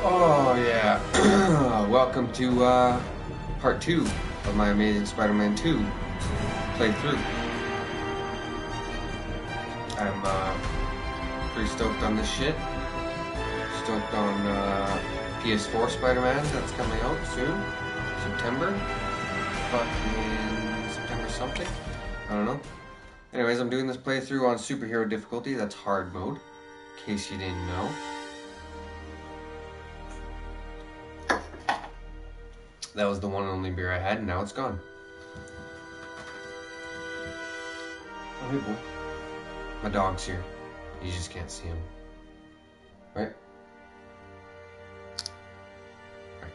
Oh yeah, welcome to part 2 of my Amazing Spider-Man 2 playthrough. I'm pretty stoked on this shit. Stoked on PS4 Spider-Man that's coming out soon. September? Fucking September something? I don't know. Anyways, I'm doing this playthrough on superhero difficulty, that's hard mode, in case you didn't know. That was the one and only beer I had, and now it's gone. Oh, hey, boy. My dog's here. You just can't see him. Right? Right.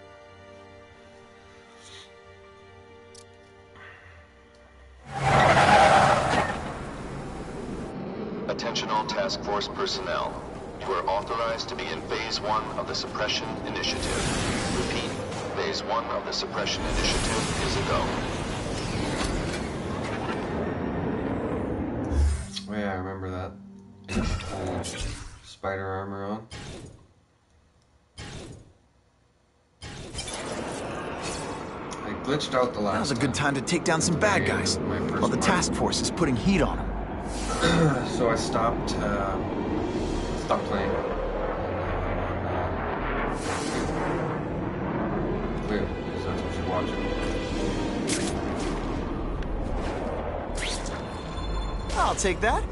Attention all task force personnel. You are authorized to begin Phase 1 of the Suppression Initiative. Repeat. Phase 1 of the Suppression Initiative is a go. Oh yeah, I remember that. Old spider armor on. I glitched out the last Now's a good time to take down some bad guys, while the task force is putting heat on them. So I stopped playing. Weird, because that's what you're watching. I'll take that.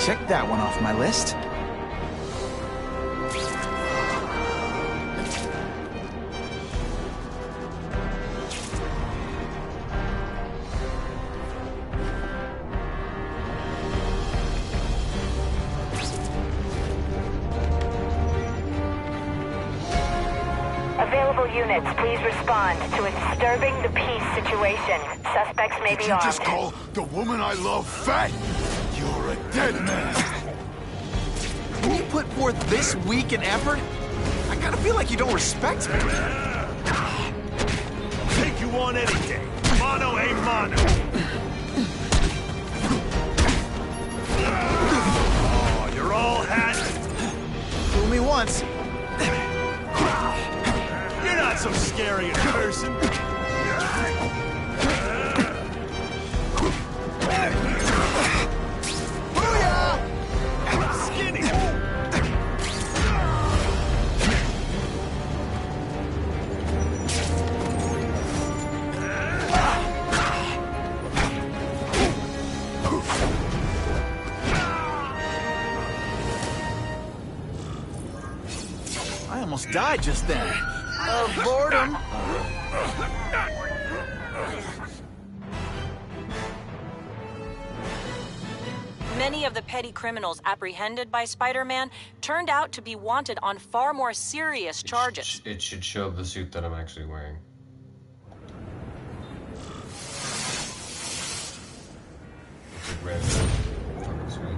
Check that one off my list. Available units, please respond to a disturbing the peace situation. Suspects may be armed. Did you just call the woman I love fat? You're a dead man. When you put forth this week an effort, I kinda feel like you don't respect me. Take you on any day. Mono a mono. Oh, you're all hat. Fool me once. You're not so scary in person. I almost died just then. Of boredom. Many of the petty criminals apprehended by Spider-Man turned out to be wanted on far more serious charges. It should show the suit that I'm actually wearing. It's like red. Fucking sweet.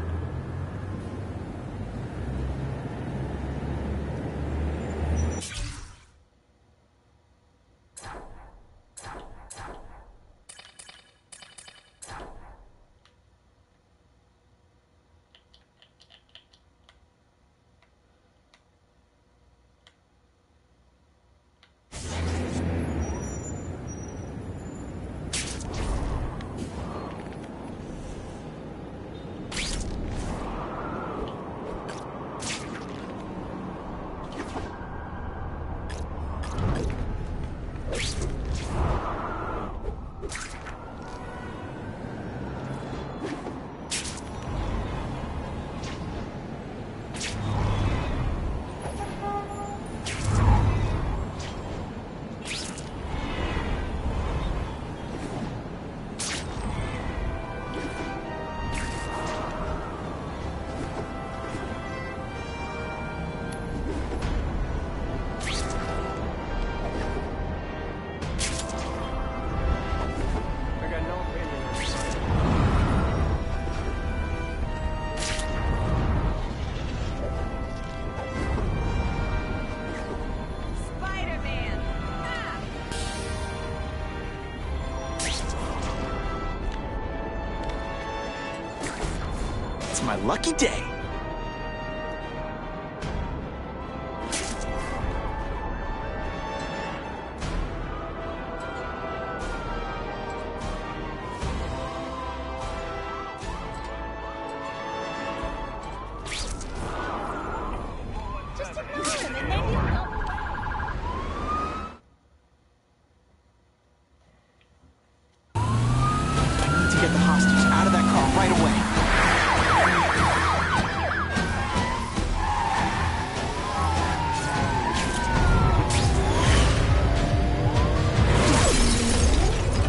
It's my lucky day. To get the hostage out of that car right away.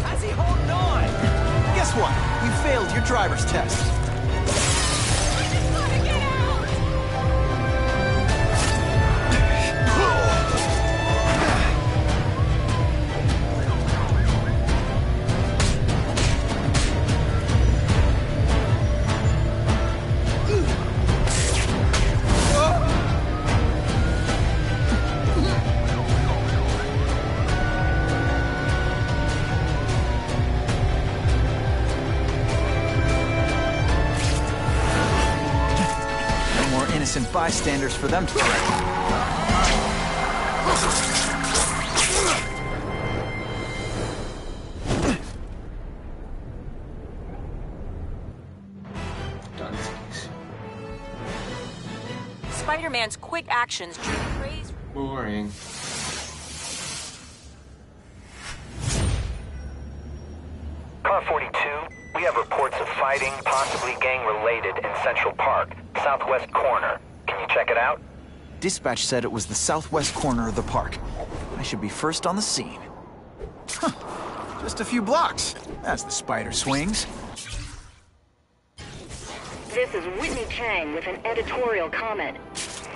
How's he holding on? Guess what? You failed your driver's test. Innocent bystanders for them to threaten. Spider-Man's quick actions drew praise. Boring. Car 42, we have reports of fighting, possibly gang-related, in Central Park, southwest corner. Can you check it out? Dispatch said it was the southwest corner of the park. I should be first on the scene. Huh. Just a few blocks, as the spider swings. This is Whitney Chang with an editorial comment.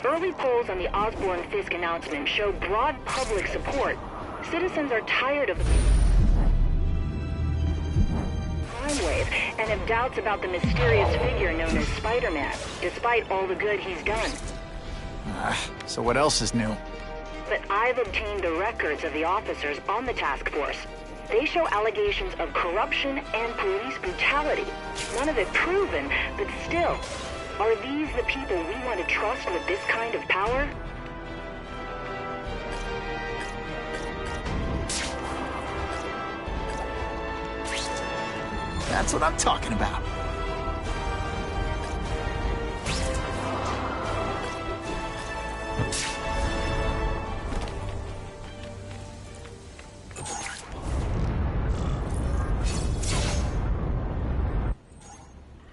Early polls on the Osborne-Fisk announcement show broad public support. Citizens are tired of the crime wave and have doubts about the mysterious figure known as Spider-Man, despite all the good he's done. So what else is new? But I've obtained the records of the officers on the task force. They show allegations of corruption and police brutality. None of it proven, but still. Are these the people we want to trust with this kind of power? That's what I'm talking about.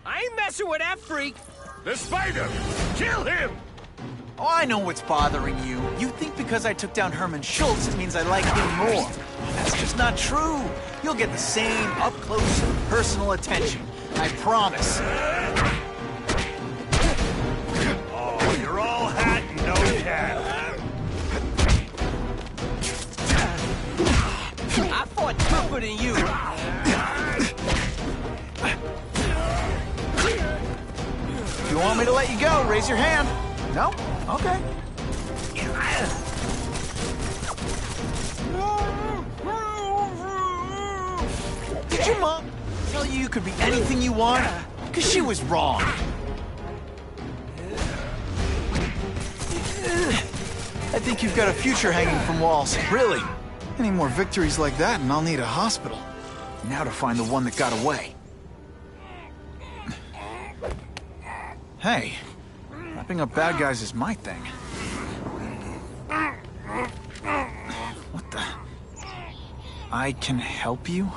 I ain't messing with that freak. The spider! Kill him! Oh, I know what's bothering you. You think because I took down Herman Schultz, it means I like him more. That's just not true. You'll get the same up-close, personal attention. I promise. Oh, you're all hat and no cattle. I fought tougher than you. If you want me to let you go, raise your hand. No? Okay. Did your mom tell you could be anything you want? Because she was wrong. I think you've got a future hanging from walls. Really? Any more victories like that and I'll need a hospital. Now to find the one that got away. Hey, wrapping up bad guys is my thing. What the? I can help you?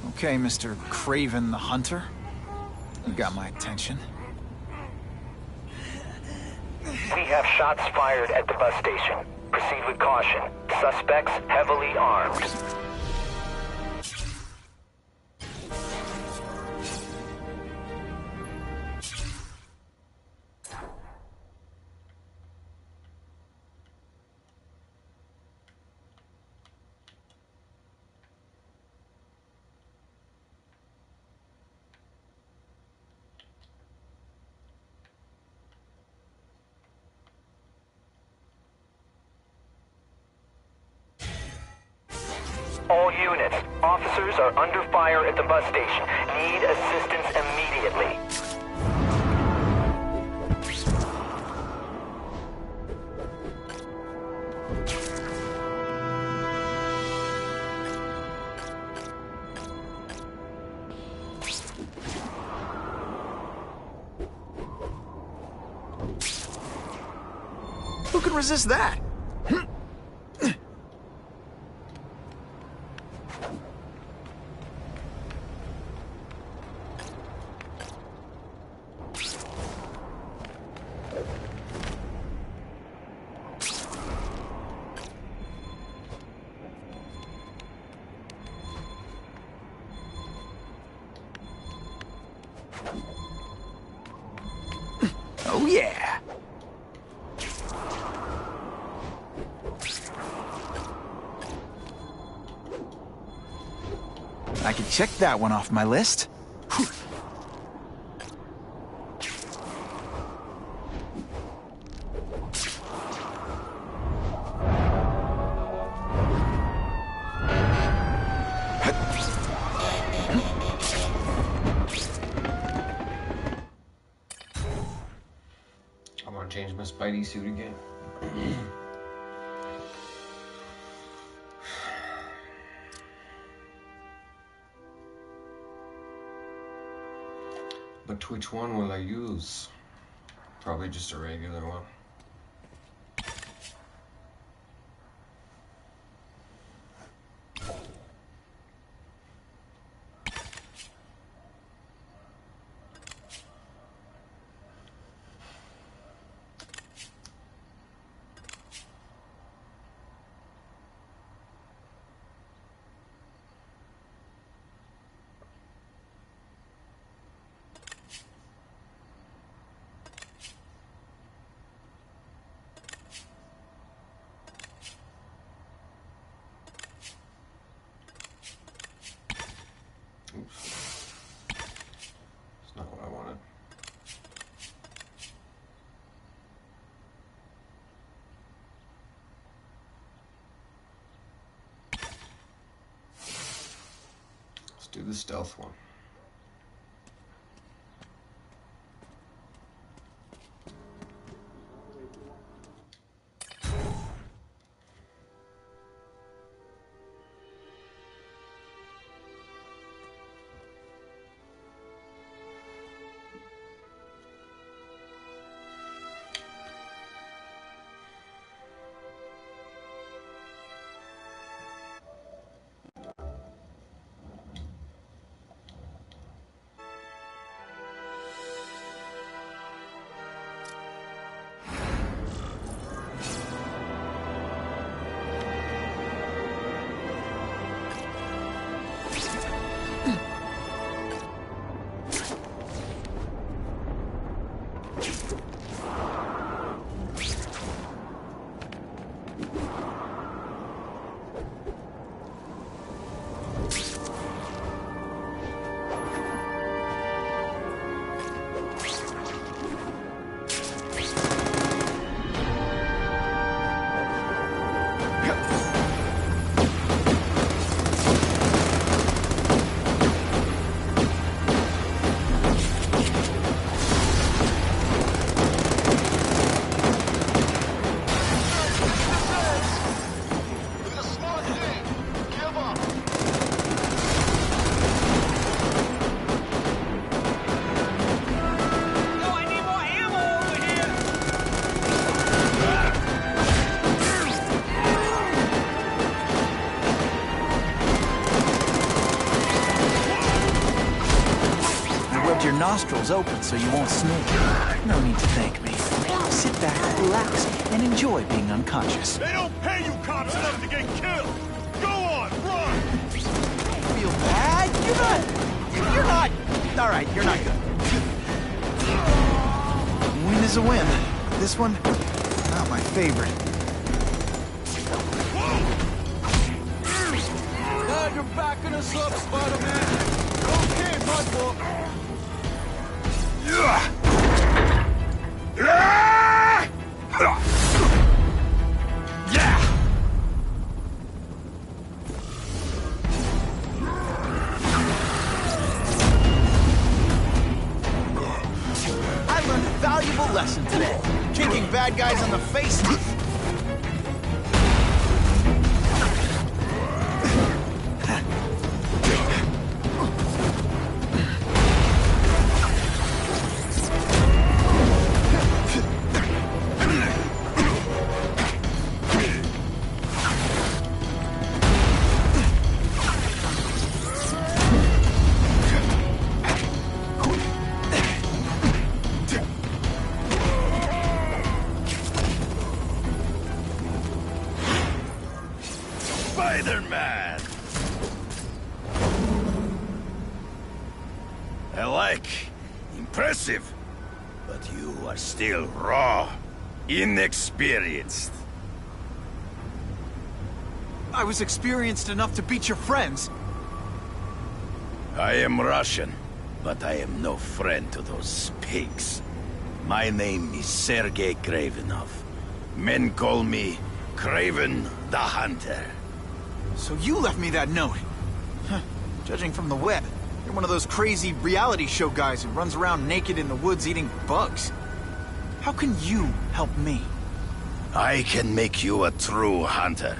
Okay, Mr. Craven the Hunter. You got my attention. We have shots fired at the bus station. Proceed with caution. Suspects heavily armed. All units, officers are under fire at the bus station. Need assistance immediately. can resist that? Oh, yeah. I can check that one off my list. Whew. I want to change my Spidey suit again. But which one will I use? Probably just a regular one. Oops. That's not what I wanted. Let's do the stealth one. Your nostrils open so you won't sneeze. No need to thank me. Sit back, relax, and enjoy being unconscious. They don't pay you cops enough to get killed! Go on, run! Feel bad? You're not... Alright, you're not good. Win is a win. This one, not my favorite. God, you're backing us up, Spider-Man. Okay, Mudboy. I learned a valuable lesson today. Kicking bad guys in the face. I like. Impressive. But you are still raw. Inexperienced. I was experienced enough to beat your friends. I am Russian, but I am no friend to those pigs. My name is Sergei Kravenov. Men call me Kraven the Hunter. So you left me that note. Huh. Judging from the web, you're one of those crazy reality show guys who runs around naked in the woods eating bugs. How can you help me? I can make you a true hunter.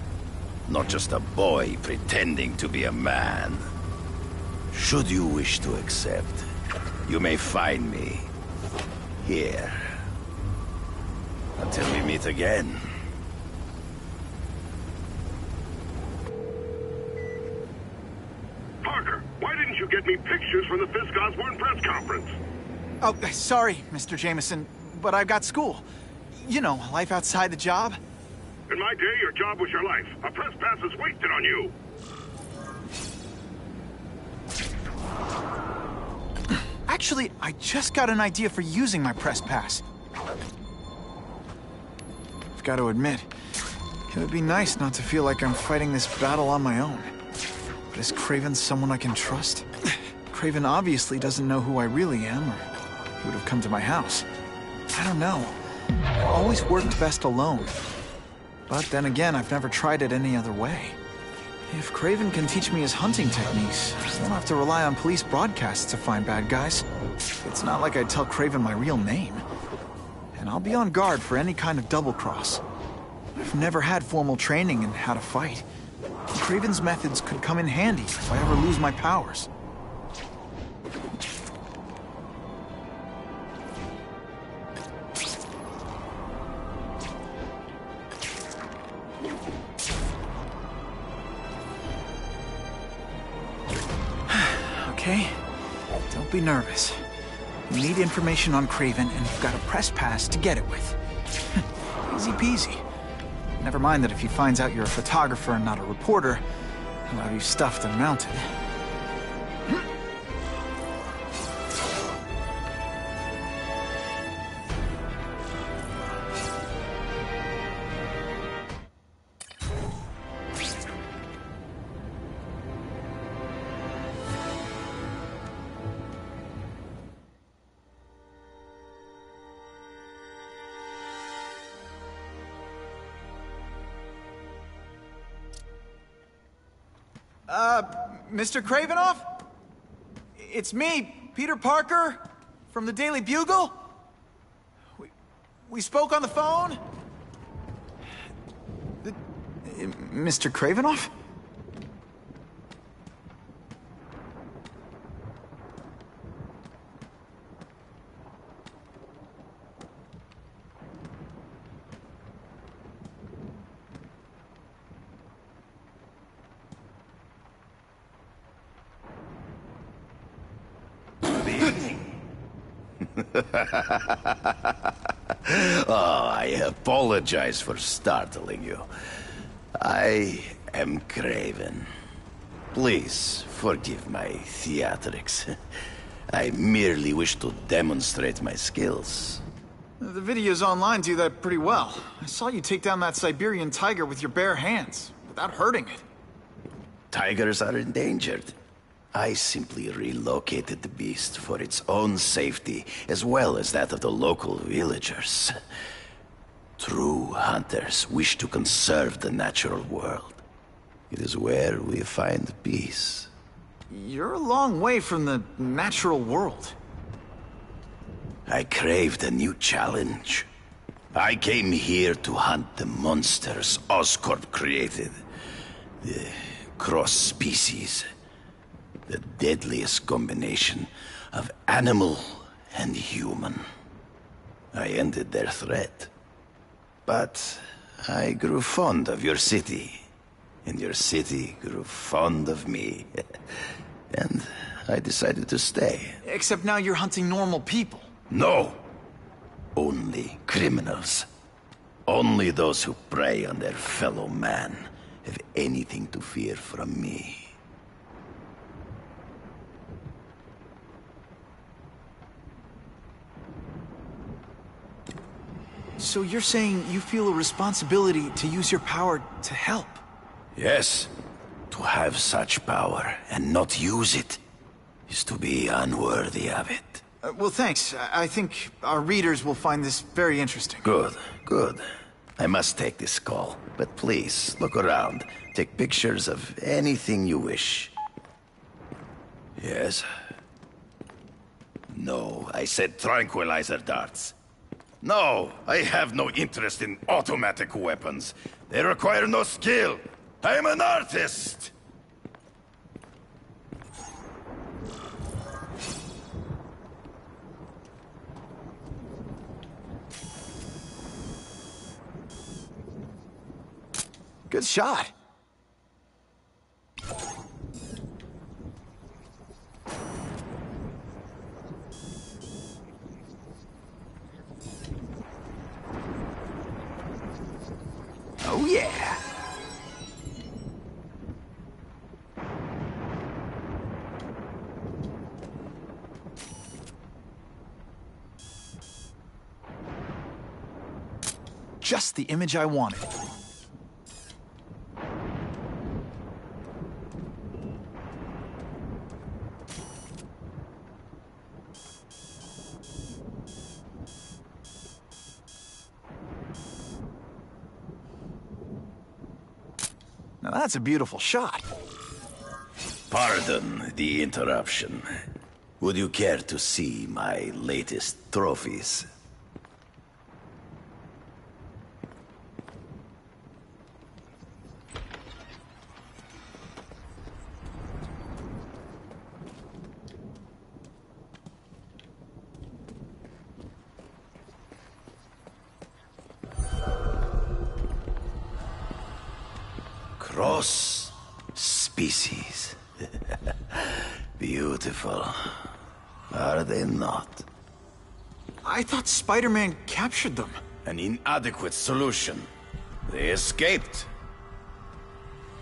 Not just a boy pretending to be a man. Should you wish to accept, you may find me here. Until we meet again. Parker, why didn't you get me pictures from the Fisk Osborne press conference? Oh, sorry, Mr. Jameson, but I've got school. You know, life outside the job. In my day, your job was your life. A press pass is wasted on you. Actually, I just got an idea for using my press pass. I've got to admit, it would be nice not to feel like I'm fighting this battle on my own. But is Kraven someone I can trust? Kraven obviously doesn't know who I really am, or he would have come to my house. I don't know. I've always worked best alone. But then again, I've never tried it any other way. If Kraven can teach me his hunting techniques, I won't have to rely on police broadcasts to find bad guys. It's not like I'd tell Kraven my real name. And I'll be on guard for any kind of double-cross. I've never had formal training in how to fight. Kraven's methods could come in handy if I ever lose my powers. Okay? Don't be nervous. You need information on Kraven, and you've got a press pass to get it with. Easy peasy. Never mind that if he finds out you're a photographer and not a reporter, he'll have you stuffed and mounted. Mr. Kravenov? It's me, Peter Parker, from the Daily Bugle. We spoke on the phone? Mr. Kravenov? Oh, I apologize for startling you. I am Kraven. Please forgive my theatrics. I merely wish to demonstrate my skills. The videos online do that pretty well. I saw you take down that Siberian tiger with your bare hands, without hurting it. Tigers are endangered. I simply relocated the beast for its own safety, as well as that of the local villagers. True hunters wish to conserve the natural world. It is where we find peace. You're a long way from the natural world. I craved a new challenge. I came here to hunt the monsters Oscorp created. The cross-species. The deadliest combination of animal and human. I ended their threat. But I grew fond of your city. And your city grew fond of me. And I decided to stay. Except now you're hunting normal people. No! Only criminals. Only those who prey on their fellow man have anything to fear from me. So you're saying you feel a responsibility to use your power to help? Yes. To have such power and not use it is to be unworthy of it. Well, thanks. I think our readers will find this very interesting. Good, good. I must take this call, but please, look around. Take pictures of anything you wish. Yes? No, I said tranquilizer darts. No, I have no interest in automatic weapons. They require no skill. I am an artist! Good shot. Oh, yeah. Just the image I wanted. Now that's a beautiful shot. Pardon the interruption. Would you care to see my latest trophies? Cross species. Beautiful. Are they not? I thought Spider-Man captured them. An inadequate solution. They escaped.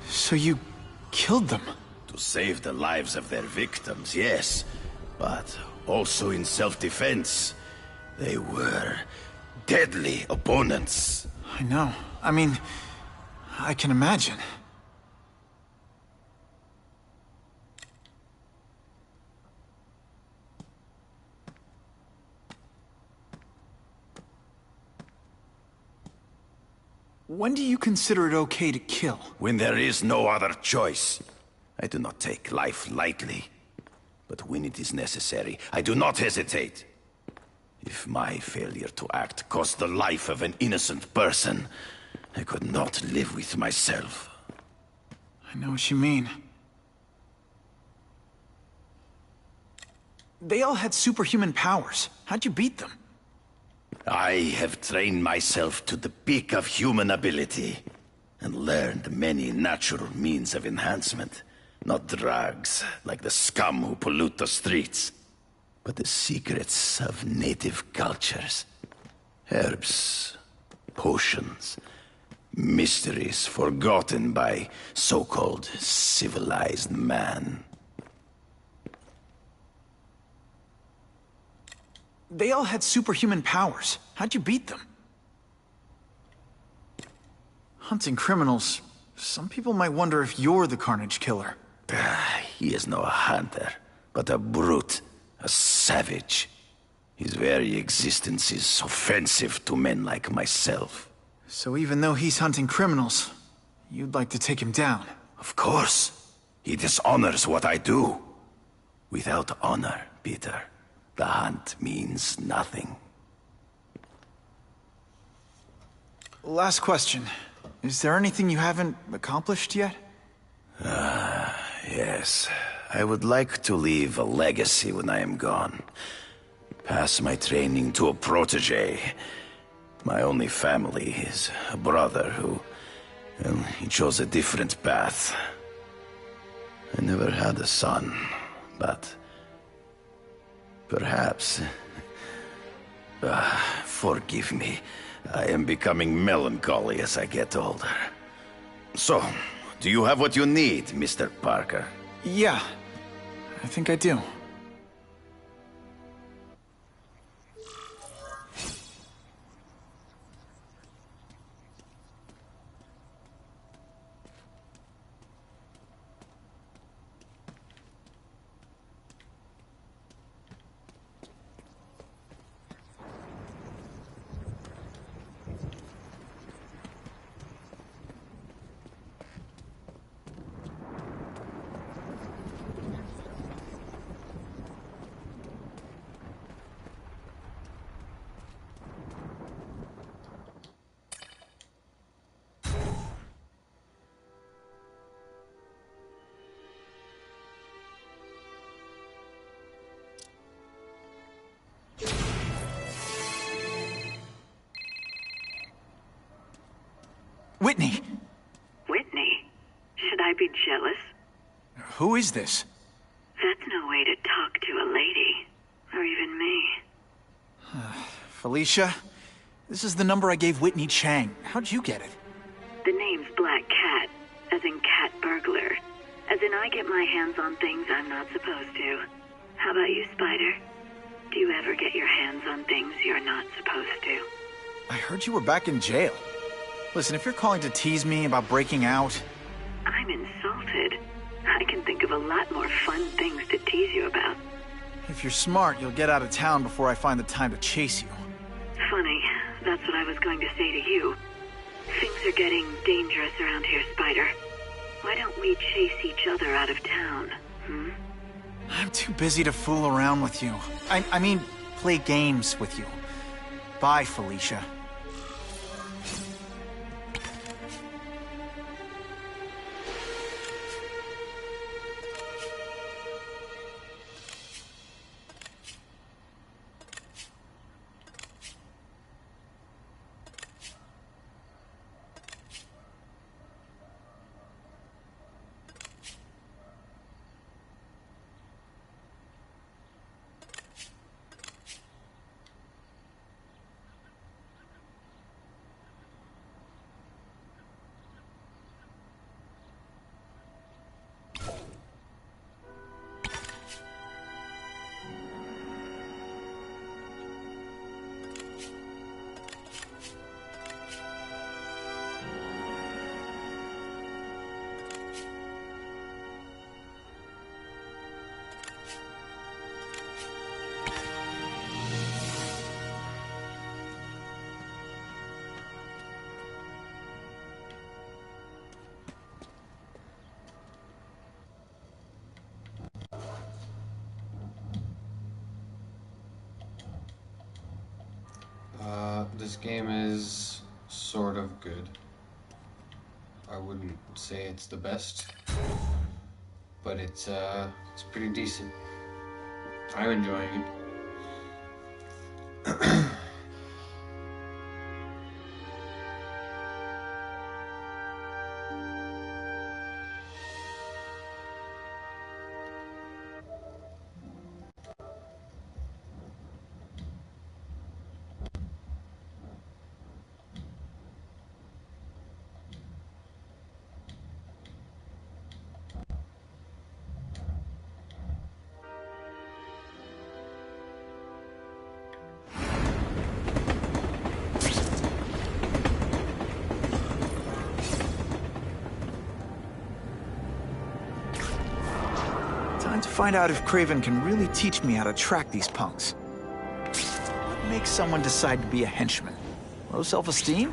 So you killed them? To save the lives of their victims, yes. But also in self-defense. They were deadly opponents. I know. I mean, I can imagine. When do you consider it okay to kill? When there is no other choice. I do not take life lightly. But when it is necessary, I do not hesitate. If my failure to act cost the life of an innocent person, I could not live with myself. I know what you mean. They all had superhuman powers. How'd you beat them? I have trained myself to the peak of human ability, and learned many natural means of enhancement. Not drugs, like the scum who pollute the streets, but the secrets of native cultures. Herbs, potions, mysteries forgotten by so-called civilized man. They all had superhuman powers. How'd you beat them? Hunting criminals. Some people might wonder if you're the Carnage Killer. He is no hunter, but a brute, a savage. His very existence is offensive to men like myself. So even though he's hunting criminals, you'd like to take him down? Of course. He dishonors what I do. Without honor, Peter, the hunt means nothing. Last question. Is there anything you haven't accomplished yet? Yes. I would like to leave a legacy when I am gone. Pass my training to a protege. My only family is a brother who... well, he chose a different path. I never had a son, but... perhaps... forgive me. I am becoming melancholy as I get older. So, do you have what you need, Mr. Parker? Yeah, I think I do. Whitney! Whitney? Should I be jealous? Who is this? That's no way to talk to a lady. Or even me. Felicia? This is the number I gave Whitney Chang. How'd you get it? The name's Black Cat, as in cat burglar. As in I get my hands on things I'm not supposed to. How about you, Spider? Do you ever get your hands on things you're not supposed to? I heard you were back in jail. Listen, if you're calling to tease me about breaking out... I'm insulted. I can think of a lot more fun things to tease you about. If you're smart, you'll get out of town before I find the time to chase you. Funny, that's what I was going to say to you. Things are getting dangerous around here, Spider. Why don't we chase each other out of town, hmm? I'm too busy to fool around with you. I mean, play games with you. Bye, Felicia. This game is sort of good. I wouldn't say it's the best, but it's pretty decent. I'm enjoying it. Time to find out if Craven can really teach me how to track these punks. What makes someone decide to be a henchman? Low self-esteem?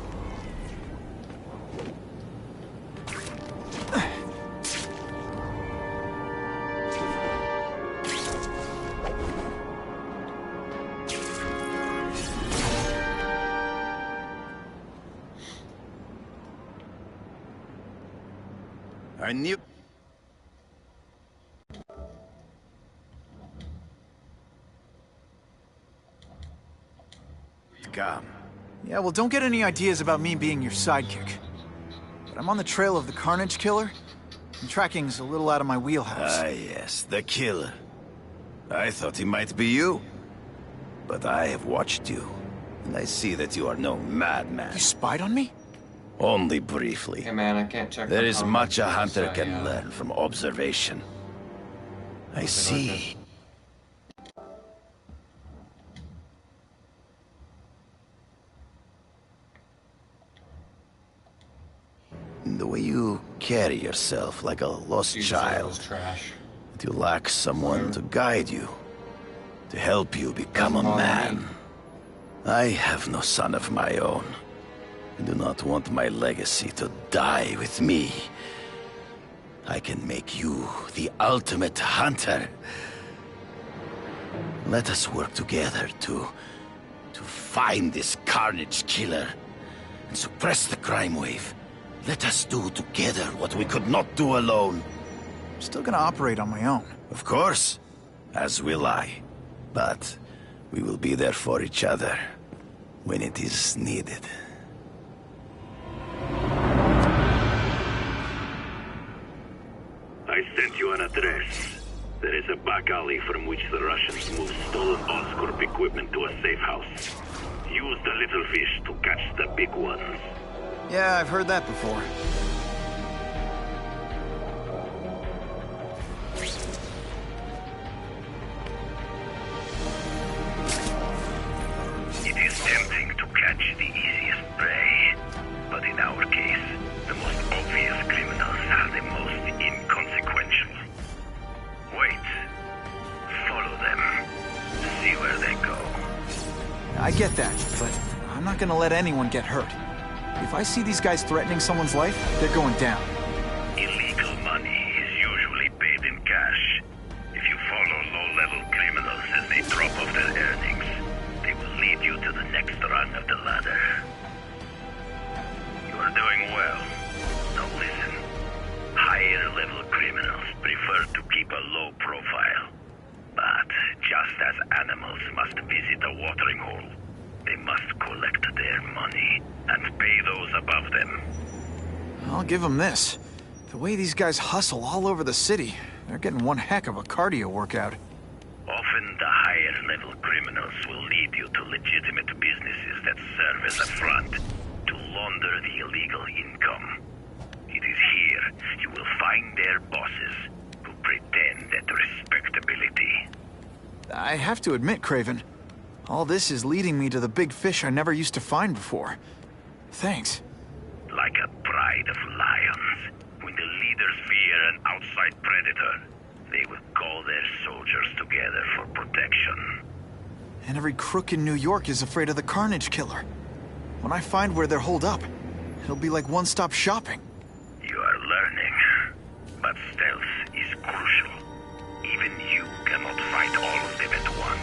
I knew... Come. Yeah, well, don't get any ideas about me being your sidekick. But I'm on the trail of the Carnage Killer, and tracking's a little out of my wheelhouse. Ah, yes, the killer. I thought he might be you. But I have watched you, and I see that you are no madman. You spied on me? Only briefly. Hey man, I can't check. There my is comments much a because hunter I, can learn from observation. I see. The way you carry yourself like a lost Jesus, child. that was trash. But you lack someone to guide you, to help you become a Doesn't bother man. me. I have no son of my own. I do not want my legacy to die with me. I can make you the ultimate hunter. Let us work together to find this Carnage Killer and suppress the crime wave. Let us do together what we could not do alone. I'm still gonna operate on my own. Of course, as will I. But we will be there for each other when it is needed. a back alley from which the Russians move stolen Oscorp equipment to a safe house. Use the little fish to catch the big ones. Yeah, I've heard that before. It is tempting to catch the easiest prey, but in our case, the most obvious criminals are the most inconsequential. Wait. Follow them. See where they go. I get that, but I'm not gonna let anyone get hurt. If I see these guys threatening someone's life, they're going down. Illegal money is usually paid in cash. If you follow low-level criminals as they drop off their earnings, they will lead you to the next rung of the ladder. You are doing well. Now listen. Higher-level criminals prefer to keep a low profile. But just as animals must visit a watering hole, they must collect their money and pay those above them. I'll give them this. The way these guys hustle all over the city, they're getting one heck of a cardio workout. Often the higher-level criminals will lead you to legitimate businesses that serve as a front to launder the illegal income. It is here you will find their bosses who pretend at respectability. I have to admit, Craven, all this is leading me to the big fish I never used to find before. Thanks. Like a pride of lions, when the leaders fear an outside predator, they will call their soldiers together for protection. And every crook in New York is afraid of the Carnage Killer. When I find where they're holed up, it'll be like one-stop shopping. You are learning, but stealth is crucial. Even you cannot fight all of them at once.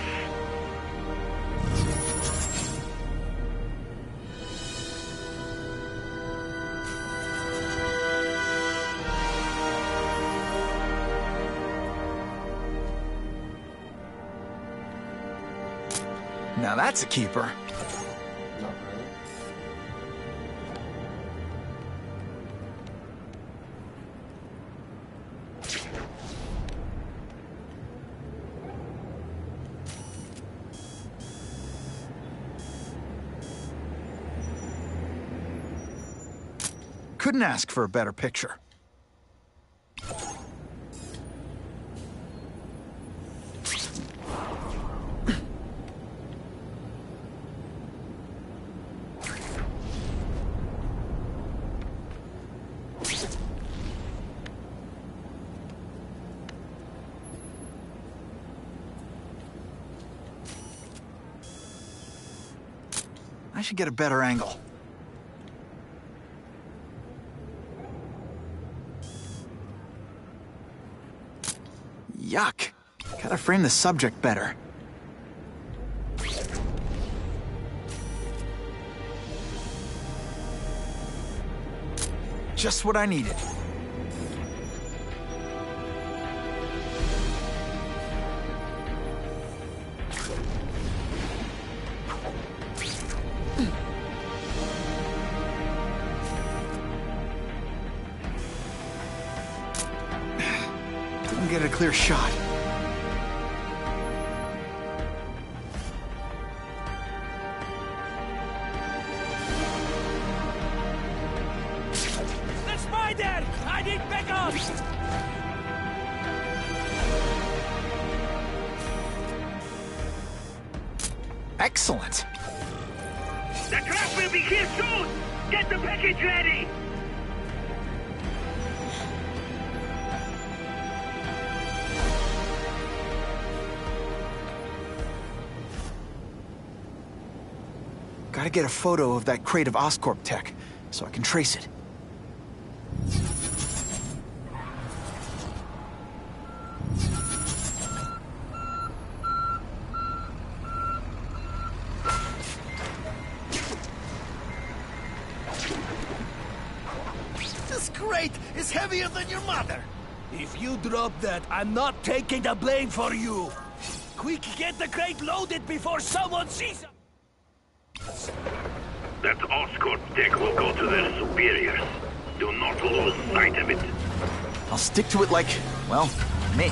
Now that's a keeper. Not really. Couldn't ask for a better picture. I should get a better angle. Yuck. Gotta frame the subject better. Just what I needed. Didn't get a clear shot. That's my dad! I need backup! Excellent. The truck will be here soon! Get the package ready! Gotta get a photo of that crate of Oscorp tech, so I can trace it. This crate is heavier than your mother! If you drop that, I'm not taking the blame for you! Quick, get the crate loaded before someone sees us! That Oscorp tech will go to their superiors. Do not lose sight of it. I'll stick to it like, well, me.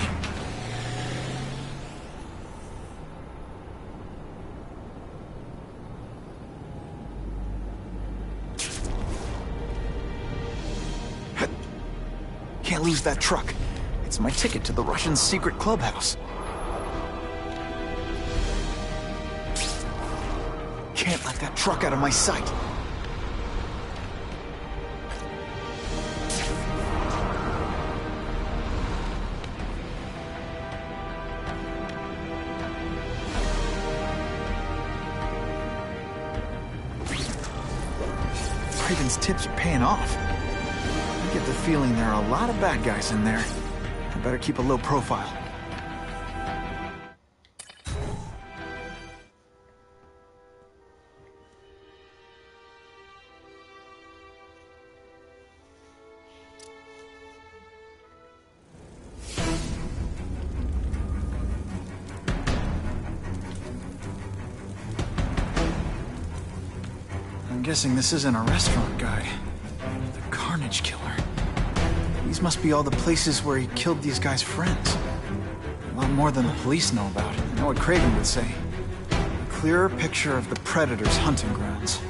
lose that truck. It's my ticket to the Russian secret clubhouse. Can't let that truck out of my sight. Craven's tips are paying off. I get the feeling there are a lot of bad guys in there. I better keep a low profile. I'm guessing this isn't a restaurant guide. The Carnage Killer. These must be all the places where he killed these guys' friends. A lot more than the police know about. I know what Craven would say. A clearer picture of the Predator's hunting grounds.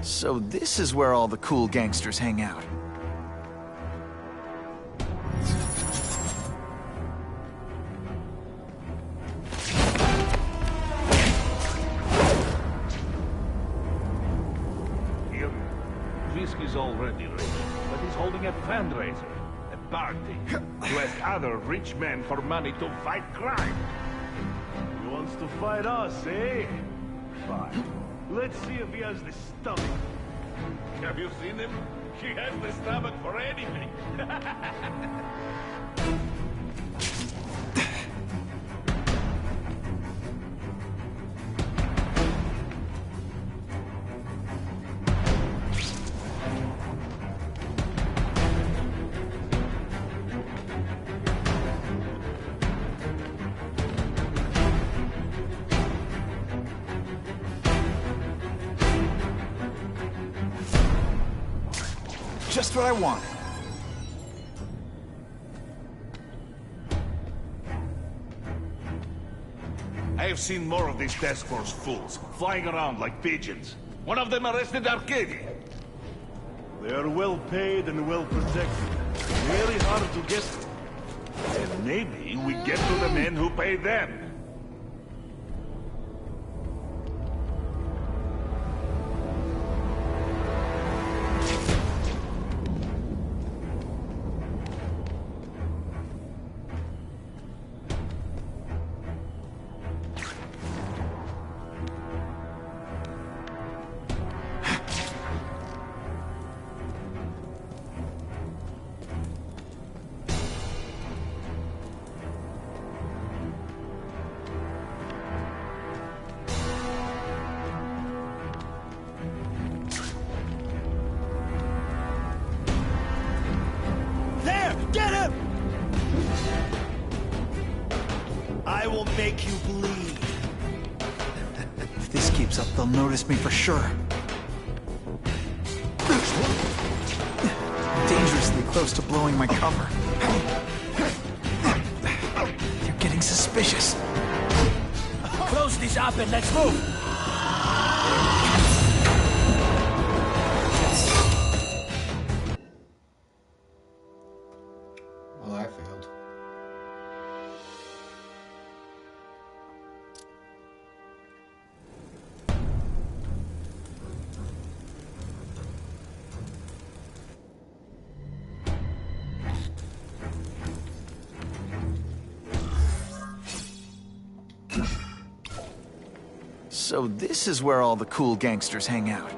So this is where all the cool gangsters hang out. Here, Whiskey's already rich, but he's holding a fundraiser, a party, to ask other rich men for money to fight crime. He wants to fight us, eh? Fine. Let's see if he has the stomach. Have you seen him? He has the stomach for anything. Just what I wanted. I have seen more of these task force fools, flying around like pigeons. One of them arrested Arcadia. They are well paid and well protected. Very hard to get to. And maybe we get to the men who pay them. Get him! I will make you bleed. If this keeps up, they'll notice me for sure. I'm dangerously close to blowing my cover. They're getting suspicious. Close this up and let's move! Well, I failed. So this is where all the cool gangsters hang out.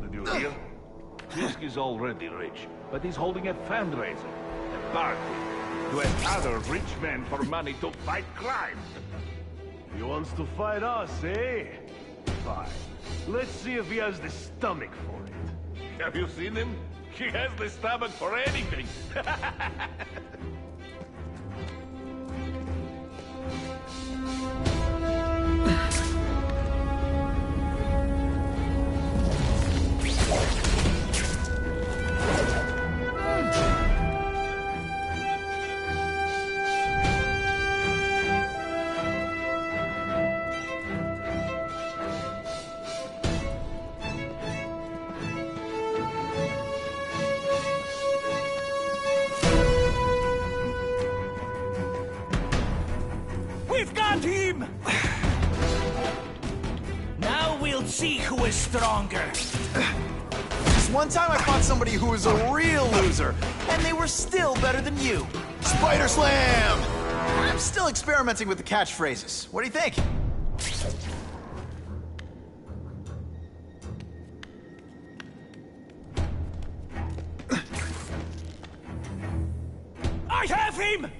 Did you hear? Drewski's already rich, but he's holding a fundraiser, a party, to ask other rich men for money to fight crime. He wants to fight us, eh? Fine. Let's see if he has the stomach for it. Have you seen him? He has the stomach for anything. We've got him! Now we'll see who is stronger. This one time I fought somebody who was a real loser, and they were still better than you. Spider Slam! I'm still experimenting with the catchphrases. What do you think? I have him!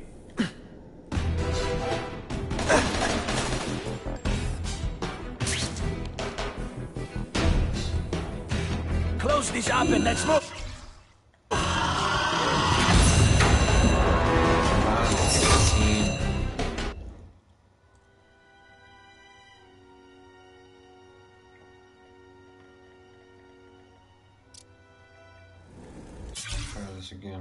Close this up and let's move. Try this again.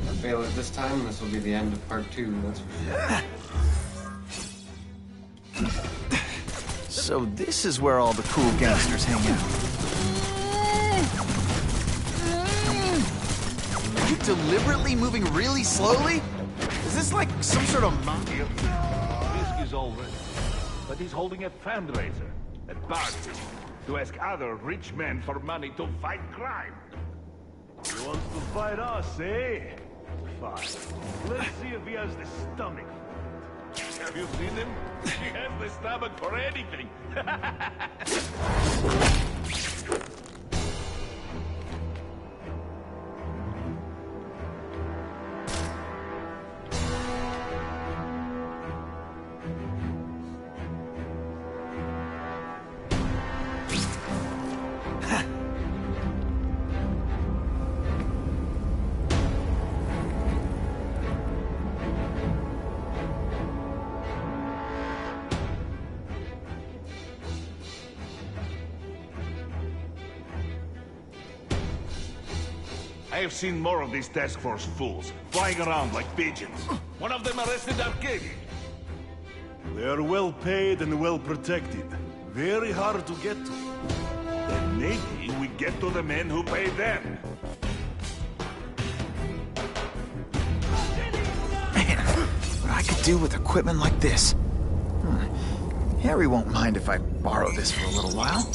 If I fail it this time, this will be the end of part 2, that's for sure. So this is where all the cool gangsters hang out. Are you deliberately moving really slowly? Is this like some sort of mafia? Drewski's all ready, but he's holding a fundraiser, a party, to ask other rich men for money to fight crime. He wants to fight us, eh? Fine. Let's see if he has the stomach for it. Have you seen him? He has the stomach for anything. I have seen more of these task force fools, flying around like pigeons. One of them arrested Arcady. They are well paid and well protected. Very hard to get to. Then maybe we get to the men who pay them. Man, what I could do with equipment like this. Harry won't mind if I borrow this for a little while.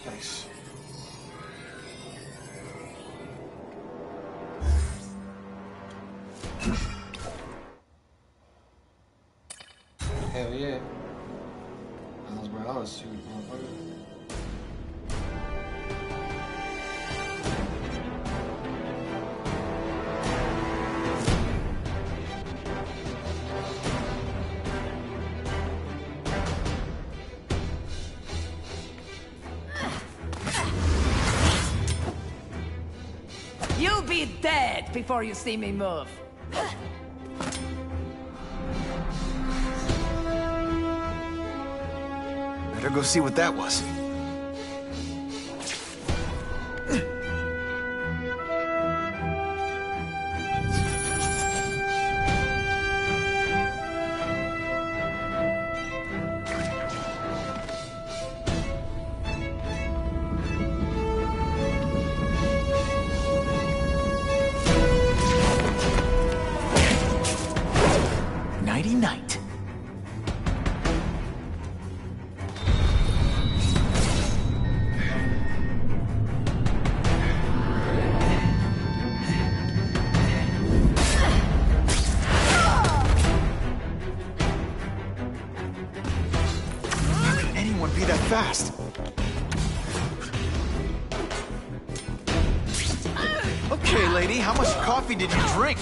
Nice. Hell yeah. How's my house suit, motherfucker? You'll be dead before you see me move. Better go see what that was. Nighty-night. fast. Okay, lady, how much coffee did you drink?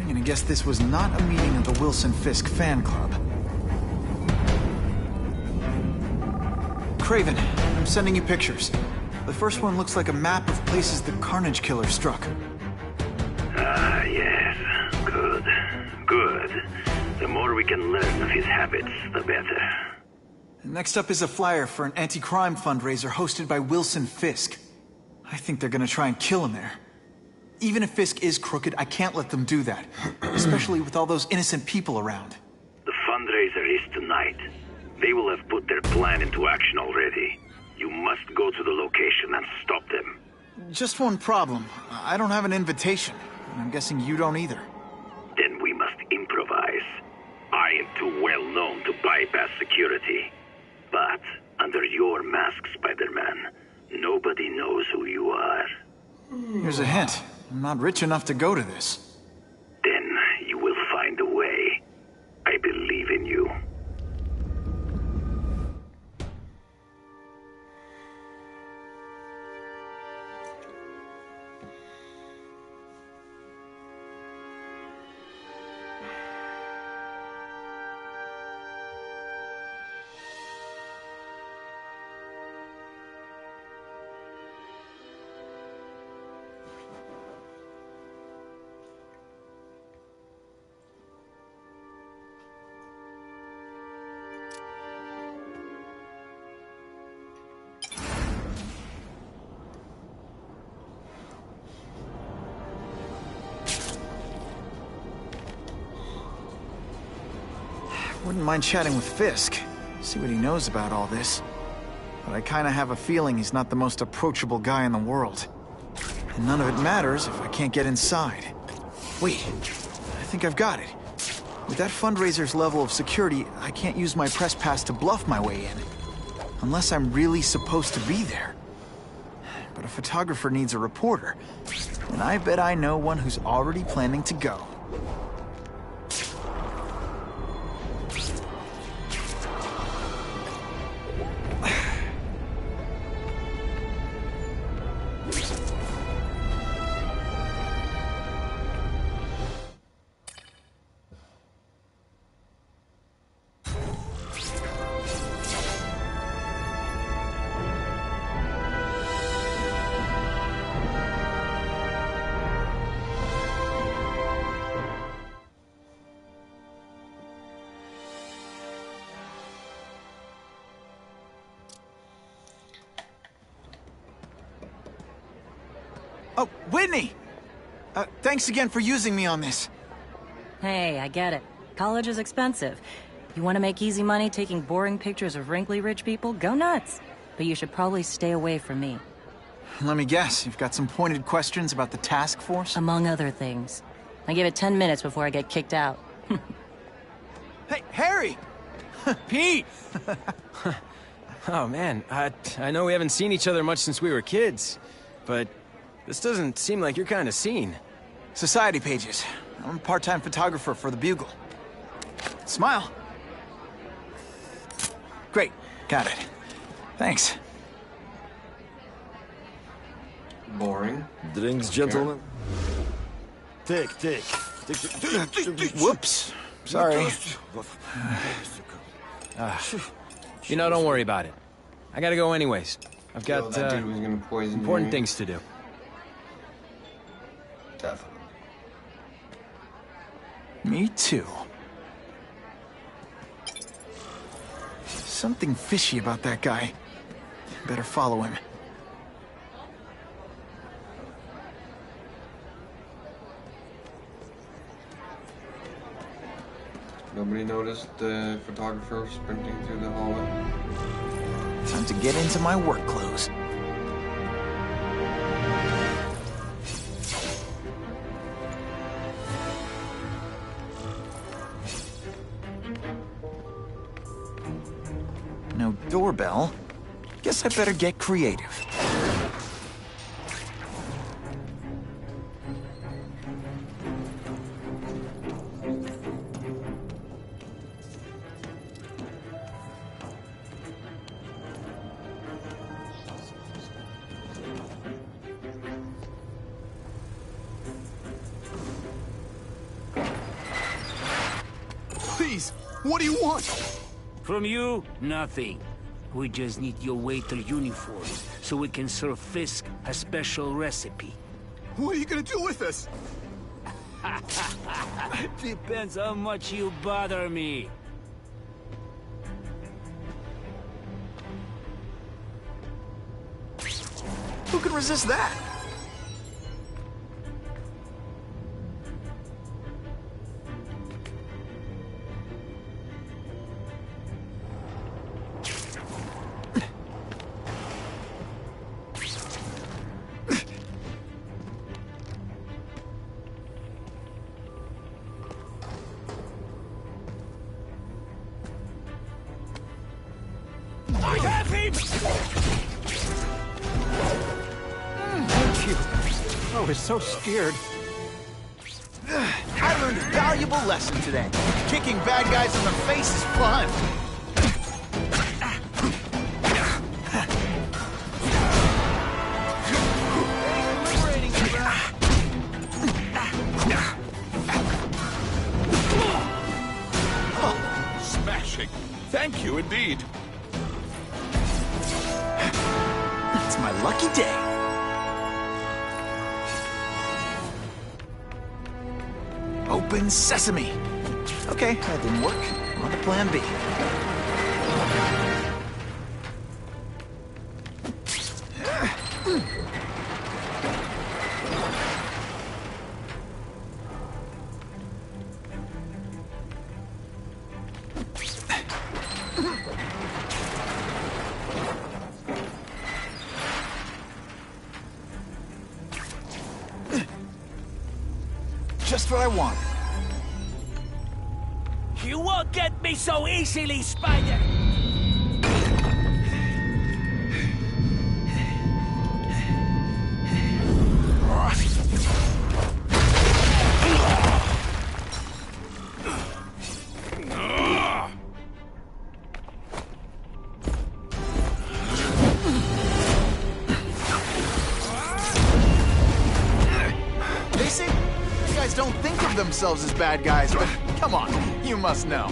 I guess this was not a meeting of the Wilson Fisk fan club. Craven, I'm sending you pictures. The first one looks like a map of places the Carnage Killer struck. Ah, yes. Good. Good. The more we can learn of his habits, the better. Next up is a flyer for an anti-crime fundraiser hosted by Wilson Fisk. I think they're gonna try and kill him there. Even if Fisk is crooked, I can't let them do that. Especially with all those innocent people around. The fundraiser is tonight. They will have put their plan into action already. You must go to the location and stop them. Just one problem. I don't have an invitation. And I'm guessing you don't either. Then we must improvise. I am too well known to bypass security. But under your mask, Spider-Man, nobody knows who you are. Here's a hint. I'm not rich enough to go to this. Then you will find a way. I believe in you. Wouldn't mind chatting with Fisk. See what he knows about all this. But I kinda have a feeling he's not the most approachable guy in the world. And none of it matters if I can't get inside. Wait, I think I've got it. With that fundraiser's level of security, I can't use my press pass to bluff my way in. Unless I'm really supposed to be there. But a photographer needs a reporter. And I bet I know one who's already planning to go. Oh, Whitney! Thanks again for using me on this. Hey, I get it. College is expensive. You want to make easy money taking boring pictures of wrinkly rich people? Go nuts. But you should probably stay away from me. Let me guess, you've got some pointed questions about the task force? Among other things. I give it 10 minutes before I get kicked out. Hey, Harry! Pete! Oh, man, I know we haven't seen each other much since we were kids, but this doesn't seem like your kind of scene. Society pages. I'm a part-time photographer for the Bugle. Smile. Great, got it. Thanks. Boring. Drinks, gentlemen. Take. Whoops. Sorry. You know, don't worry about it. I gotta go anyways. I've got that dude was gonna poison important you. things to do. Definitely. Me too. Something fishy about that guy. Better follow him. No Nobody noticed the photographer sprinting through the hallway. Time to get into my work clothes. No doorbell. Guess I better get creative. Please, what do you want? From you, nothing. We just need your waiter uniforms so we can serve Fisk a special recipe. What are you gonna do with us? Depends how much you bother me. Who can resist that? I have him! Thank you. I was so scared. I learned a valuable lesson today. Kicking bad guys in the face is fun. Smashing. Thank you indeed. It's my lucky day. Open sesame. Okay, that didn't work. On to plan B. Just what I wanted. You won't get me so easily, Spider! They say you guys don't think of themselves as bad guys, but come on, you must know.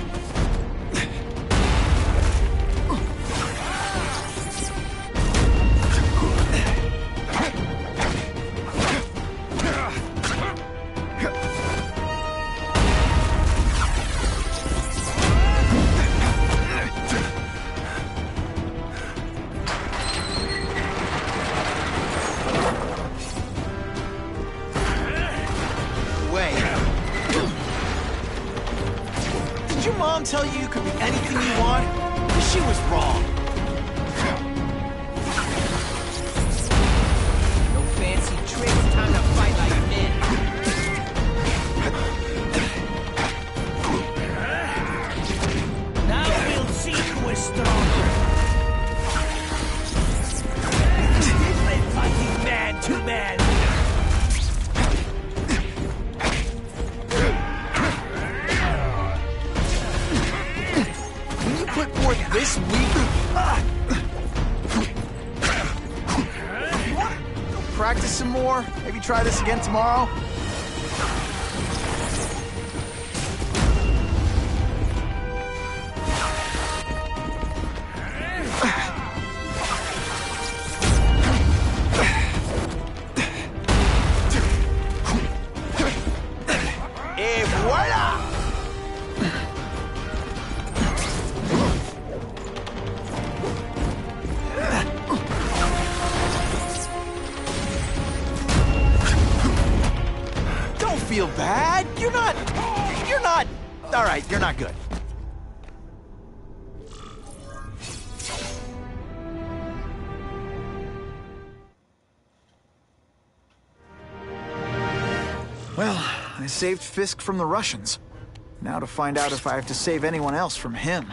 Did your mom tell you you could be anything you want? She was wrong. No fancy tricks, time to fight like men. Now we'll see who is stronger. We're fighting man to man. This week? Practice some more? Maybe try this again tomorrow? Et voila! Feel bad? You're not... All right, you're not good. Well, I saved Fisk from the Russians. Now to find out if I have to save anyone else from him.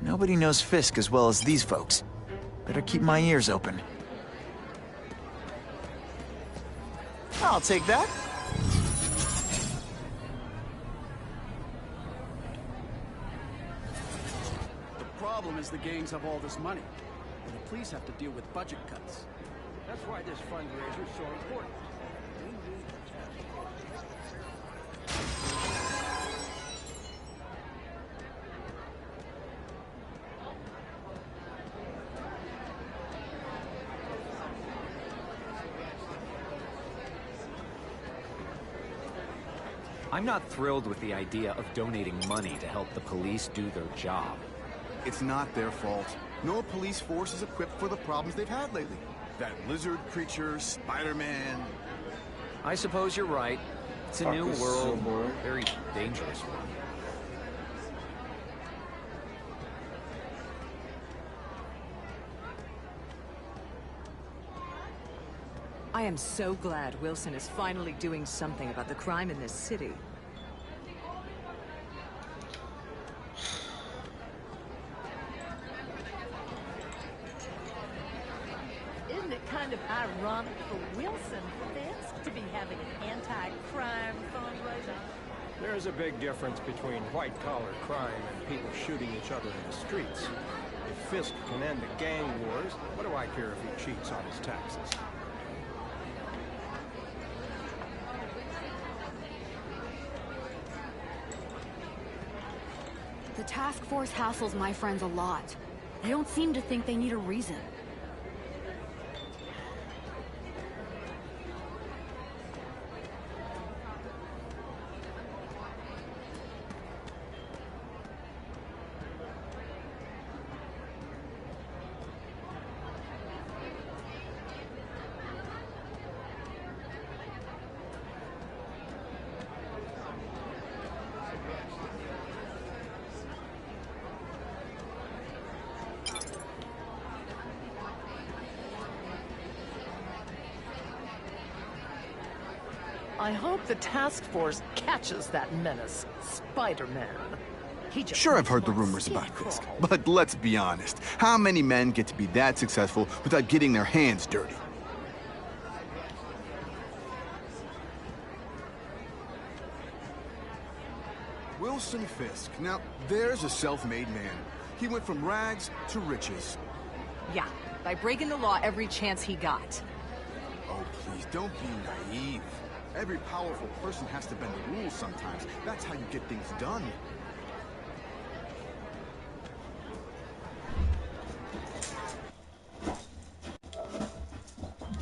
Nobody knows Fisk as well as these folks. Better keep my ears open. I'll take that. The problem is the gangs have all this money, and the police have to deal with budget cuts. That's why this fundraiser is so important. I'm not thrilled with the idea of donating money to help the police do their job. It's not their fault. No police force is equipped for the problems they've had lately. That lizard creature, Spiderman. I suppose you're right. It's a new world, very dangerous one. I am so glad Wilson is finally doing something about the crime in this city. Isn't it kind of ironic for Wilson Fisk to be having an anti-crime fundraiser? There's a big difference between white-collar crime and people shooting each other in the streets. If Fisk can end the gang wars, what do I care if he cheats on his taxes? The task force hassles my friends a lot. They don't seem to think they need a reason. I hope the task force catches that menace, Spider-Man. Sure, I've heard the rumors about Fisk, but let's be honest. How many men get to be that successful without getting their hands dirty? Wilson Fisk. Now, there's a self-made man. He went from rags to riches. Yeah, by breaking the law every chance he got. Oh, please, don't be naive. Every powerful person has to bend the rules sometimes. That's how you get things done.